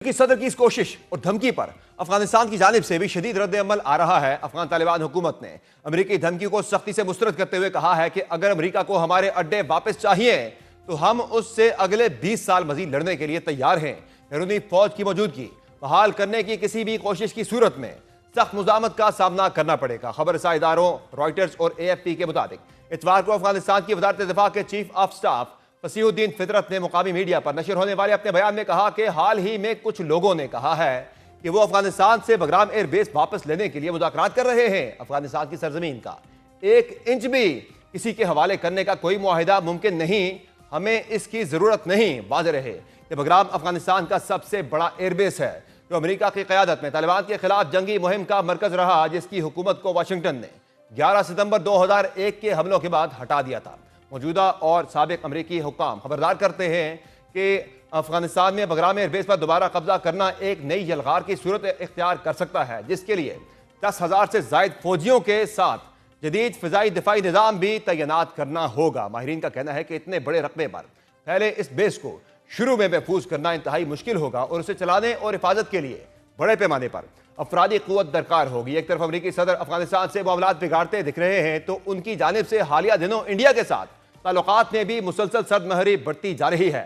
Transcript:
की सदर की इस कोशिश और धमकी पर अफगानिस्तान की जानिब से भी शदीद रद्द-ए-अमल आ रहा है। अफगान तालिबान हुकूमत ने अमेरिकी धमकी को सख्ती से मुस्तरद करते हुए कहा है कि अगर अमेरिका को हमारे अड्डे वापस चाहिए तो हम उससे अगले 20 साल मजीद लड़ने के लिए तैयार हैं। बैरूनी फौज की मौजूदगी बहाल करने की किसी भी कोशिश की सूरत में सख्त मुज़ामत का सामना करना पड़ेगा। खबर रसां इदारों रॉयटर्स और AFP के मुताबिक इतवार को अफगानिस्तान की वज़ारत दिफा के चीफ ऑफ स्टाफ फसीहुद्दीन फितरत ने मुकामी मीडिया पर नशर होने वाले अपने बयान में कहा कि हाल ही में कुछ लोगों ने कहा है कि वो अफगानिस्तान से बगराम एयरबेस वापस लेने के लिए मुज़ाकरात कर रहे हैं। अफगानिस्तान की सरजमीन का 1 इंच भी किसी के हवाले करने का कोई मुआहिदा मुमकिन नहीं, हमें इसकी जरूरत नहीं। वाज़ेह रहे कि बगराम अफगानिस्तान का सबसे बड़ा एयरबेस है जो अमेरिका की क़यादत में तालिबान के खिलाफ जंगी मुहिम का मरकज रहा, जिसकी हुकूमत को वाशिंगटन ने 11 सितंबर 2001 के हमलों के बाद हटा दिया था। मौजूदा और साबिक अमरीकी हुक्काम खबरदार करते हैं कि अफगानिस्तान में बगराम एयरबेस पर दोबारा कब्जा करना एक नई यलगार की सूरत इख्तियार कर सकता है, जिसके लिए 10,000 से जायद फौजियों के साथ जदीद फ़िज़ाई दिफाई निज़ाम भी तैनात करना होगा। माहिरीन का कहना है कि इतने बड़े रकबे पर पहले इस बेस को शुरू में महफूज करना इंतहाई मुश्किल होगा और उसे चलाने और हिफाजत के लिए बड़े पैमाने पर अफरादी क़ुव्वत दरकार होगी। एक तरफ अमरीकी सदर अफगानिस्तान से मामलात बिगाड़ते दिख रहे हैं तो उनकी जानिब से हालिया दिनों इंडिया के साथ ताल्लुकात में भी मुसलसल सदमहरी बढ़ती जा रही है।